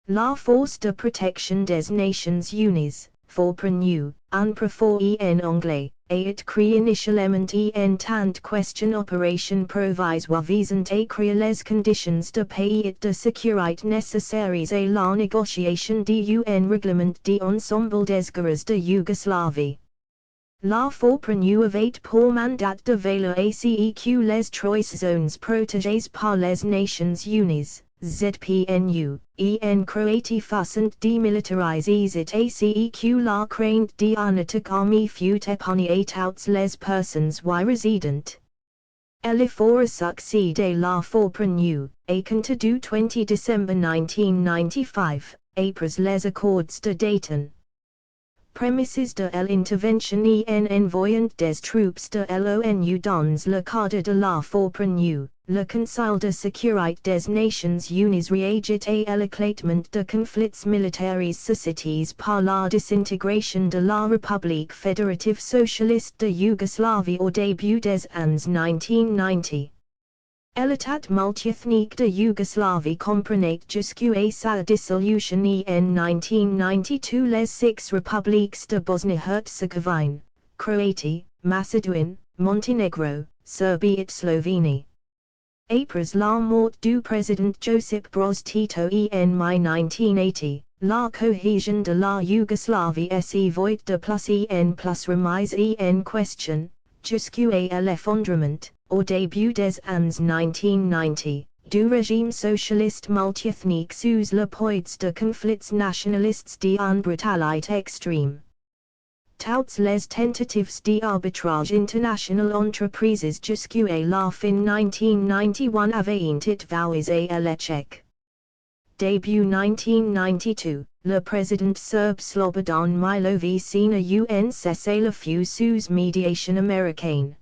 La Force de Protection des Nations Unies, FORPRONU, UNPROFOR en anglais, et crée initialement en tant question opération provisoire visant à créer les conditions de paix et de sécurité nécessaires à la négociation du UN règlement d'ensemble des guerres de Yougoslavie. La FORPRONU avait pour mandat de veiller à ce que les trois zones protégées par les Nations Unies, ZPNU, en Croatie fassent démilitariser et à ce que la crainte d'une attaque armée fut épargnée à toutes les personnes y résidentes. L'effort a succès de la FORPRONU, et compte du 20 décembre 1995, après les accords de Dayton. Premises de l'intervention en envoyant des troupes de l'ONU dans le cadre de la FORPRONU, le Conseil de sécurité des Nations Unies réagit à l'éclatement de conflits militaires suscités par la désintégration de la République fédérative socialiste de Yougoslavie au début des années 1990. L'état multiethnique de Yougoslavie comprenait jusqu'à sa dissolution en 1992 les 6 républiques de Bosnie-Herzégovine, Croatie, Macédoine, Monténégro, Serbie et Slovénie. Après la mort du président Josip Broz Tito en mai 1980, la cohésion de la Yougoslavie s'est voit de plus en plus remise en question, jusqu'à l'effondrement, au début des années 1990, du régime socialiste multiethnique sous le poids de conflits nationalistes d'une brutalité extrême. Toutes les tentatives d'arbitrage international entreprises jusqu'à la fin 1991 avaient été vouées à l'échec. Début 1992, le président serbe Slobodan Milosevic a cessé le feu sous médiation américaine.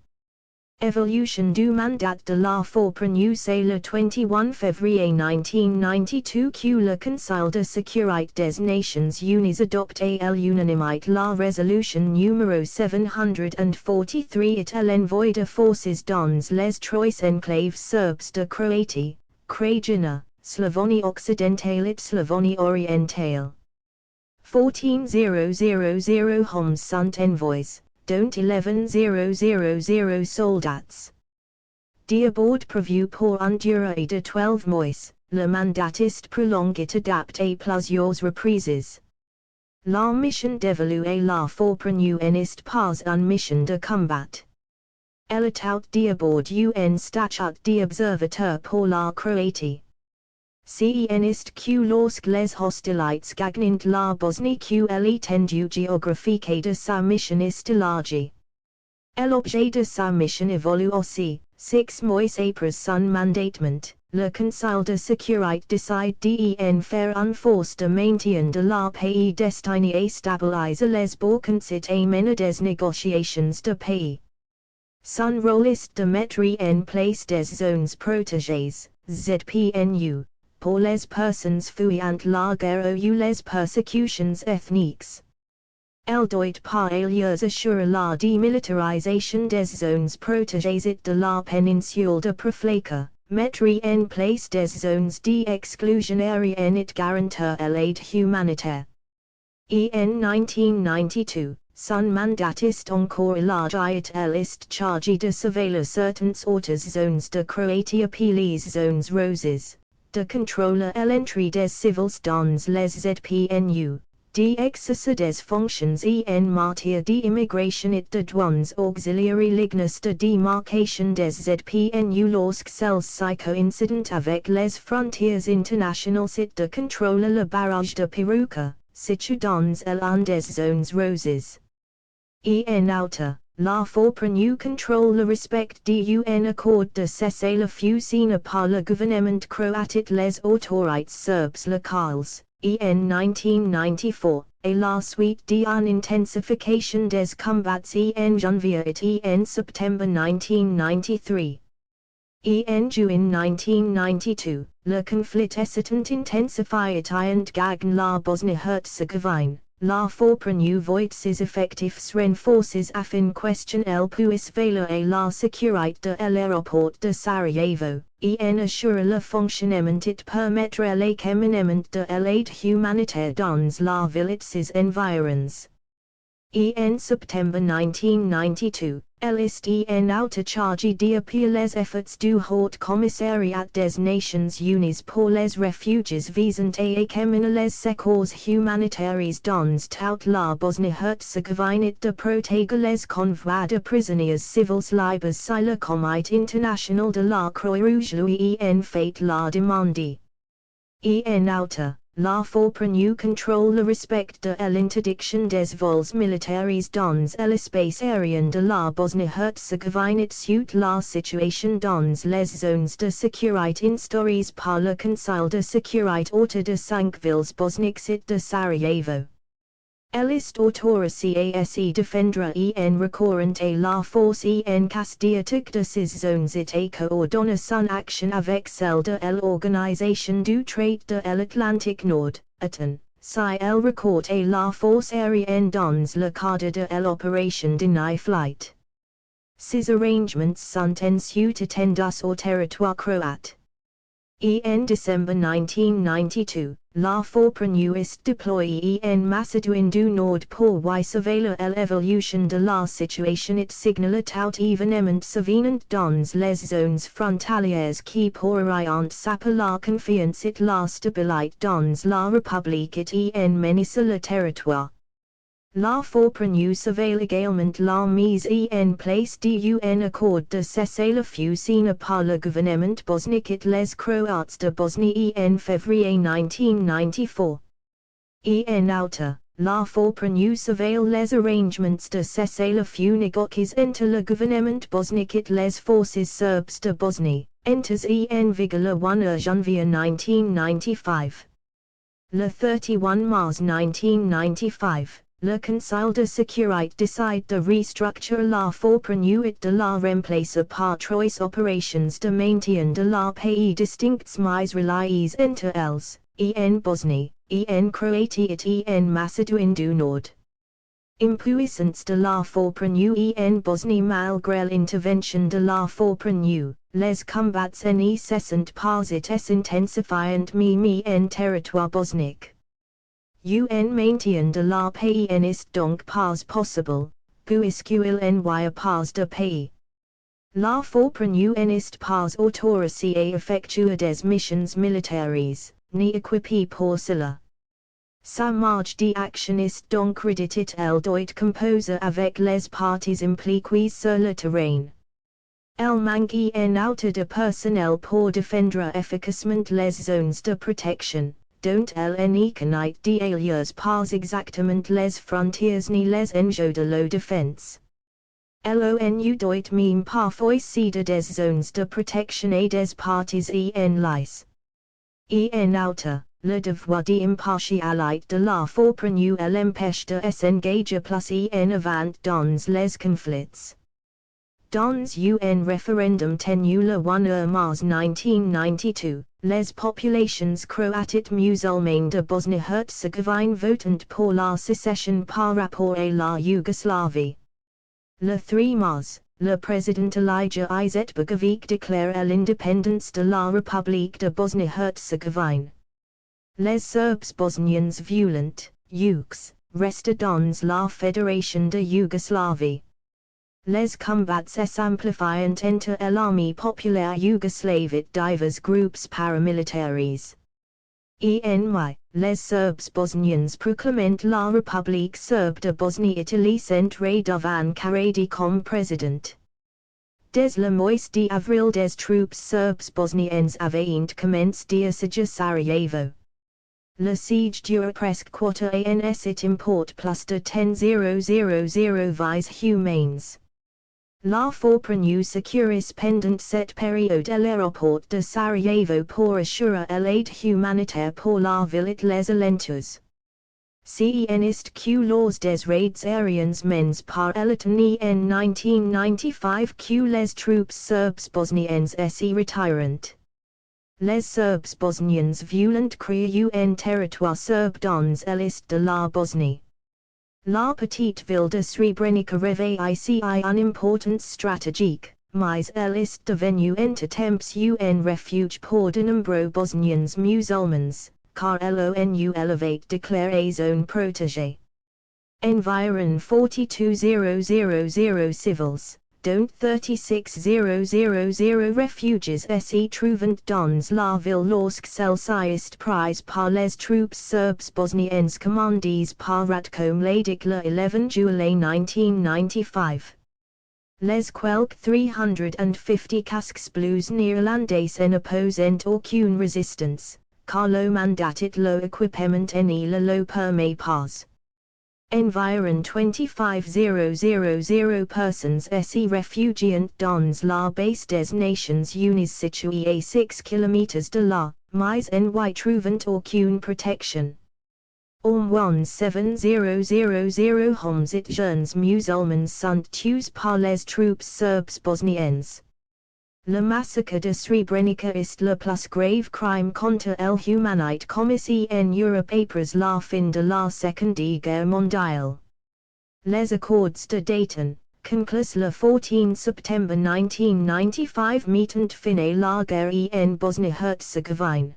Évolution du mandat de la FORPRONU. C'est le 21 février 1992 que le Conseil de sécurité des Nations Unies adopte à l'unanimité la résolution numéro 743 et l'envoi de forces dans les trois enclaves serbes de Croatie, Krajina, Slavonie occidentale et Slavonie orientale. 14,000 hommes sont envoyés, dont 11,000 soldats. D'abord prévu pour une durée de 12 mois, le mandat est prolongé et adapté à plusieurs reprises. La mission dévolue à la FORPRONU n'est pas une mission de combat. Elle est d'abord un statut d'observateur pour la Croatie. CEN est que lorsque les hostilités gagnent la Bosnie que l'étendue géographique de sa mission est élargie. L'objet de sa mission évolue aussi. 6 mois après son mandatement, le Conseil de sécurité décide d'en faire une force de maintien de la paix destinée à stabiliser les Balkans et à mener des négociations de paix. Son rôle est de mettre en place des zones protégées, ZPNU, pour les personnes fuyant la guerre ou les persécutions ethniques. Elle doit par ailleurs assurer la démilitarisation des zones protégées et de la péninsule de Preflaka, mettre en place des zones d'exclusion aérienne et garantir l'aide humanitaire. En 1992, son mandat est encore élargi et elle est chargée de surveiller certaines autres zones de Croatie appelées zones roses, de contrôler l'entrée des civils dans les ZPNU, d'exercer des fonctions en matière d'immigration et de douanes auxiliaires lignes de démarcation des ZPNU lorsque celles-ci coïncident avec les frontières internationales et de contrôler le barrage de Peruka, situé dans l'une des zones roses. En outre, la FORPRONU contrôle le respect d'un accord de cessez-le-feu signé par le gouvernement croate et les autorités serbes locales, en 1994, et la suite d'une intensification des combats en janvier et en septembre 1993. En juin 1992, le conflit s'étant intensifié et gagne la Bosnie-Herzégovine. La FORPRONU voit ses effectifs renforcés afin question elle puisse veiller à la sécurité de l'aéroport de Sarajevo, en assure le fonctionnement et permettre l'équipement de l'aide humanitaire dans la ville et ses environs. En September 1992, list en autocharge depuis les efforts du Haut Commissariat des Nations Unies pour les réfugiés visant à équipement les secours humanitaires dans toute la Bosnie-Herzégovine et de protéger les convois de prisonniers civils libres si le Comité international de la Croix-Rouge lui en fait la demande. En outre, la FORPRONU contrôle le respect de l'interdiction des vols militaires dans l'espace aérien de la Bosnie-Herzégovine et suit la situation dans les zones de sécurité instaurées par le Conseil de sécurité autour de 5 villes bosniques et de Sarajevo. List autoricase défendra en recourant à la force en cas d'attaque de ces zones et coordonne son action avec celle de l'Organisation du traité de l'Atlantique Nord, OTAN, si elle recourt à la force aérienne dans le cadre de l'opération Deny Flight. Ces arrangements sont ensuite étendus au territoire croate. En December 1992, la FORPRONU est déployée en Macédoine du Nord pour surveiller l'évolution de la situation et signaler tout événement survenant dans les zones frontalières qui pourraient saper la confiance et la stabilité dans la République et en menacer le territoire. La FORPRONU surveille également la mise en place d'un accord de cessez-le-feu signé par le gouvernement bosnique et les Croates de Bosnie en février 1994. En outre, la FORPRONU surveille les arrangements de cessez-le-feu négociés entre le gouvernement bosnique et les forces serbes de Bosnie, entrés en vigueur le 1 janvier 1995. Le 31 mars 1995. Le Conseil de sécurité décide de restructurer la FORPRONU et de la remplacer par 3 opérations de maintien de la pays distinctes mais reliées entre elles, en Bosnie, en Croatie et en Macédoine du Nord. Impuissance de la FORPRONU en Bosnie malgré l'intervention de la FORPRONU, les combats ne cessent pas et s'intensifient même en territoire bosnique. Un maintien de la paix n'est donc pas possible, puisqu'il n'y a pas de paix. La FORPRONU n'est pas autorisée à effectuer des missions militaires, ni équipée pour cela. Sa marge d'action est donc réduite et elle doit composer avec les parties impliquées sur le terrain. Elle manque en outre de personnel pour défendre efficacement les zones de protection, dont elle ne connaît d'ailleurs pas exactement les frontières ni les enjeux de la défense. L'ONU doit même parfois céder des zones de protection à des parties en lice. En outre, le devoir d'impartialité de la FORPRONU l'empêche de s'engager plus en avant dans les conflits. Dans un référendum tenu le 1 mars 1992, les populations croates et musulmanes de Bosnie-Herzégovine votent pour la sécession par rapport à la Yougoslavie. Le 3 mars, le président Elijah Izetbegovic déclare l'indépendance de la République de Bosnie-Herzégovine. Les Serbes bosniens violents, Yugs, restent dans la Fédération de Yougoslavie. Les combats s'amplifient entre l'armée populaire yougoslave et divers groupes paramilitaires. En mai, les Serbes bosniens proclament la République serbe de Bosnie-Italie centrée devant Karađić comme président. Dès le mois d'avril des troupes serbes bosniennes avaient commencé d'assager Sarajevo. Le siege dura presque 4 ans et importe plus de 10,000 vies humaines. La FORPRONU sécurise pendant cette période l'aéroport de Sarajevo pour assurer l'aide humanitaire pour la ville et les alentours. CEN est que lors des raids aériens menés par l'OTAN en 1995 que les troupes serbes bosniennes s'y retirent. Les Serbes bosniens violents créent un territoire serbe dans l'est de la Bosnie. La petite ville de Srebrenica revêt ici une importance stratégique, mais eles devenu temps un refuge pour de nombreux Bosnians musulmans, car l'ONU elevate declare zone protégée. Environ 42,000 civils, dont 36,000 refuges se trouvent dans la ville lorsque celle-ci prise par les troupes serbes bosniennes commandées par Ratko Mladic le 11 juillet 1995. Les quelques 350 casques bleus néerlandais n'opposent aucune résistance, car le mandat et le équipement ne le permet pas. Environ 25,000 persons se réfugient dans la base des Nations Unies située à 6 km de là, mais n'y trouvant aucune protection. Au moins 7,000 hommes et jeunes musulmans sont tués par les troupes serbes bosniennes. Le massacre de Srebrenica est le plus grave crime contre l'humanité commis en Europe après la fin de la Seconde Guerre mondiale. Les accords de Dayton, conclus le 14 septembre 1995 mettent fin à la guerre en Bosnie-Herzégovine.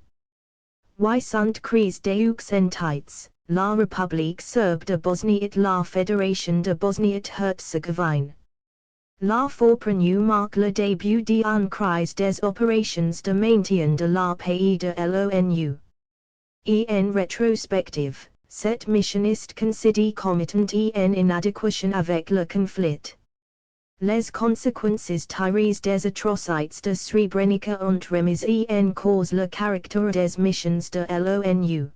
Sont crise deux entités, la République serbe de Bosnie et la Fédération de Bosnie-et-Herzégovine. La FORPRONU marque le début d'une crise des opérations de maintien de la paix de l'ONU. En rétrospective, cette mission est considérée comme étant en inadéquation avec le conflit. Les conséquences tirées des atrocités de Srebrenica ont remis en cause le caractère des missions de l'ONU.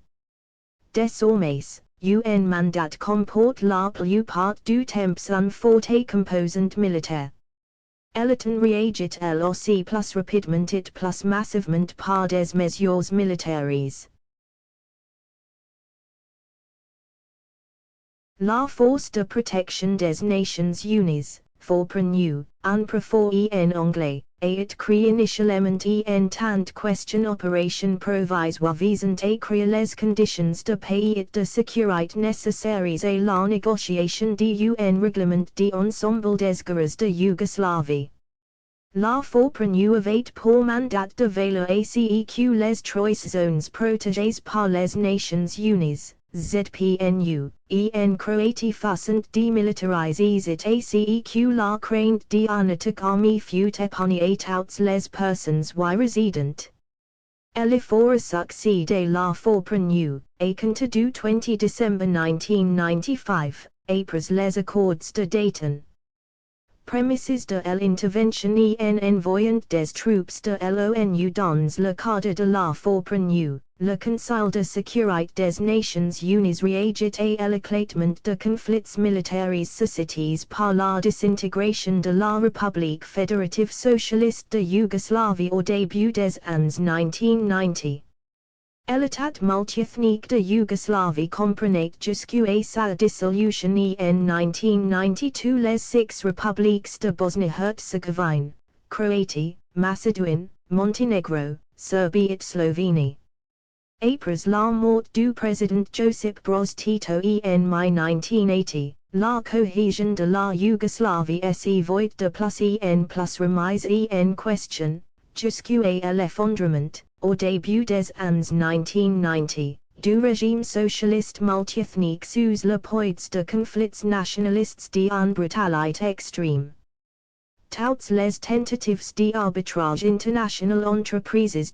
Désormais, un mandat comporte la plupart du temps une forte composante militaire. Elle est réagit aussi plus rapidement et plus massivement par des mesures militaires. La Force de Protection des Nations Unies, FORPRONU, UNPROFOR en anglais, a été créée initialement en tant que question opération provisoire visant à créer les conditions de paix et de sécurité nécessaires à la négociation d'un règlement de l'ensemble des guerres de Yougoslavie. La FORPRONU avait pour mandat de veiller à ce que les trois zones protégées par les Nations Unies, ZPNU, en Croatie fassent démilitariser et à ce que la crainte d'un attaque armée fut épargnée à toutes les personnes y résidentes. L'effort succède à la FORPRONU, à compter du 20 décembre 1995, après les accords de Dayton. Premises de l'intervention en envoyant des troupes de l'ONU dans le cadre de la FORPRONU, le Conseil de sécurité des Nations Unies réagit à l'éclatement de conflits militaires suscités par la désintégration de la République fédérative socialiste de Yougoslavie au début des années 1990. L'état multiethnique de Yougoslavie comprenait jusqu'à sa dissolution en 1992 les 6 républiques de Bosnie-Herzégovine, Croatie, Macédoine, Monténégro, Serbie et Slovénie. Après la mort du président Josip Broz Tito en mai 1980, la cohésion de la Yougoslavie s'est voit de plus en plus remise en question, jusqu'à l'effondrement, au début des années 1990, du régime socialiste multiethnique sous le poids de conflits nationalistes d'une brutalité extrême. Toutes les tentatives d'arbitrage international entreprises